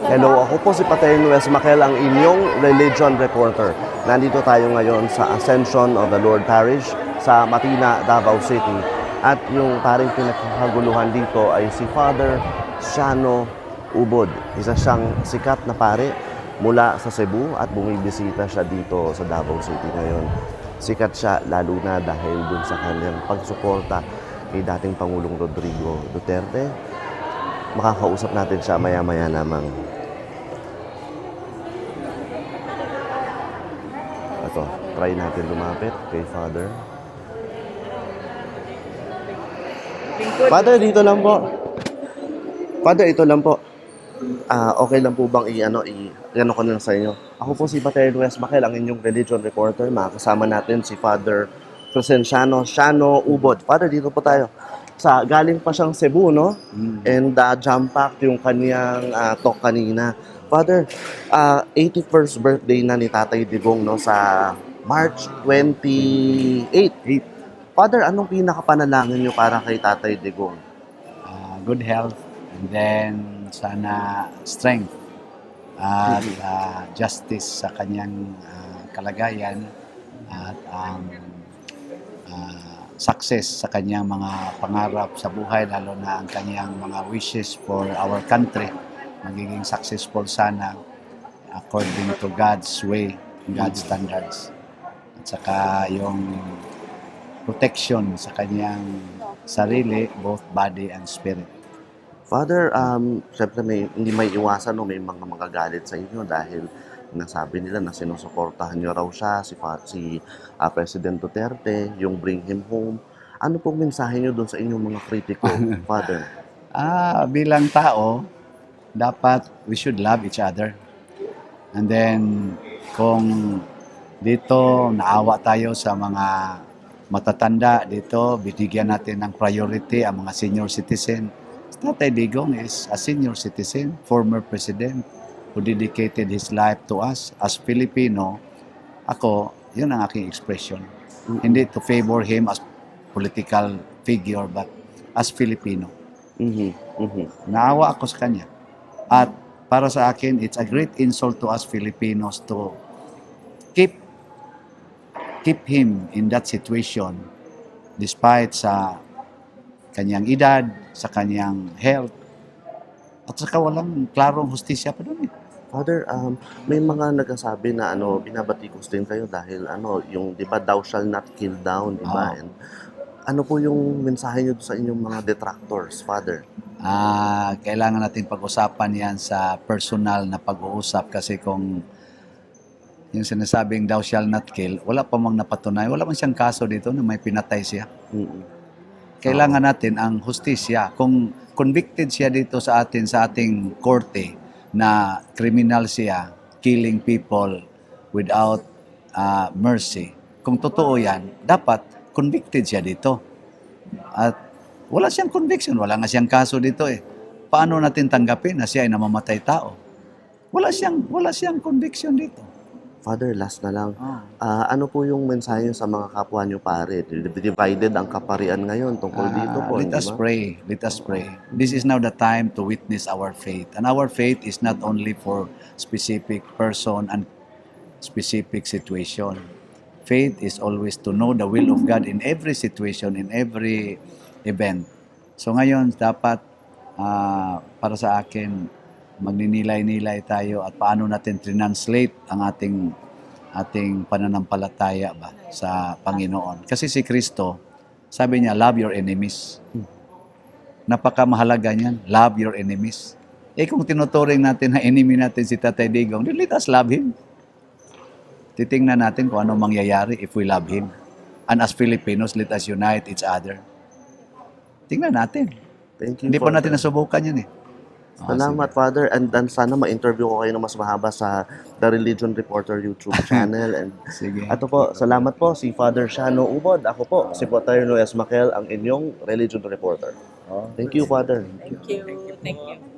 Hello, ako po si Pater Nuez Maquel, ang inyong religion reporter. Nandito tayo ngayon sa Ascension of the Lord Parish sa Matina, Davao City. At yung paring pinagkakaguluhan dito ay si Father Shano Ubod. Isa siyang sikat na pare mula sa Cebu at bumibisita siya dito sa Davao City ngayon. Sikat siya lalo na dahil dun sa kanyang pagsuporta kay dating Pangulong Rodrigo Duterte. Makakausap natin siya maya-maya lamang. Ito, try natin lumapit kay Father. Father, dito lang po. Father, ito lang po. Okay lang po bang i-ano ko na sa inyo? Ako po si Pater Nuez Maquel, ang inyong religion reporter. Makakasama natin si Father Crescenciano Shano Ubod. Father, dito po tayo. Galing pa siyang Cebu, no? And jam-packed yung kaniyang talk kanina. Father, 81st birthday na ni Tatay Digong, no? Sa March 28. Father, anong pinakapanalangin niyo para kay Tatay Digong? Good health, and then sana strength at justice sa kanyang kalagayan at success sa kanyang mga pangarap sa buhay, lalo na ang kanyang mga wishes for our country magiging successful sana according to God's way, God's standards. At saka yung protection sa kanyang sarili, both body and spirit. Father, syempre hindi may iwasan, no? May mga magagalit sa inyo dahil nasabi nila na sinusuportahan niyo raw siya, si President Duterte, yung bring him home. Ano pong mensahe niyo doon sa inyong mga kritiko, Father? Bilang tao, dapat we should love each other. And then, kung dito naawa tayo sa mga matatanda dito, binigyan natin ng priority ang mga senior citizen. Tatay Digong is a senior citizen, former president, who dedicated his life to us. As Filipino, ako, yun ang aking expression. Hindi to favor him as political figure, but as Filipino. Naawa ako sa kanya. At para sa akin, it's a great insult to us Filipinos to keep him in that situation despite sa kanyang edad, sa kanyang health, at saka walang klarong hustisya pa doon. Father, may mga nagsasabi na binabatikos din kayo dahil yung 'di ba thou shall not kill down, 'di ba? And ano po yung mensahe niyo sa inyong mga detractors, Father? Kailangan natin pag-usapan yan sa personal na pag-uusap, kasi kung yung sinasabing thou shall not kill, wala pa mang napatunay, wala man siyang kaso dito na may pinatay siya. Kailangan natin ang hustisya. Kung convicted siya dito sa ating korte na criminal siya, killing people without mercy, kung totoo yan, dapat convicted siya dito. At wala siyang conviction, wala nga siyang kaso dito eh. Paano natin tanggapin na siya ay namamatay tao? Wala siyang conviction dito. Father, last na lang. Ano po yung mensahe niyo sa mga kapwa niyo pare? Divided ang kaparian ngayon tungkol dito po. Let us pray. Let us pray. This is now the time to witness our faith. And our faith is not only for specific person and specific situation. Faith is always to know the will of God in every situation, in every event. So ngayon, dapat para sa akin, magninilay-nilay tayo at paano natin translate ang ating pananampalataya ba sa Panginoon. Kasi si Kristo, sabi niya, love your enemies. Napakamahalaga niyan, love your enemies. Kung tinuturing natin na enemy natin si Tatay Digong, then let us love him. Titingnan natin kung ano mangyayari if we love him. And as Filipinos, let us unite each other. Tingnan natin. Thank you, Hindi pa Father. natin nasubukan yan eh. Salamat, Father. And then sana ma-interview ko kayo ng mas mahaba sa The Religion Reporter YouTube channel. And Sige. ato po, salamat po si Father Shano Ubod. Ako po, si Pater Nuez Maquel, ang inyong Religion Reporter. Thank you, Father. Thank you. Thank you.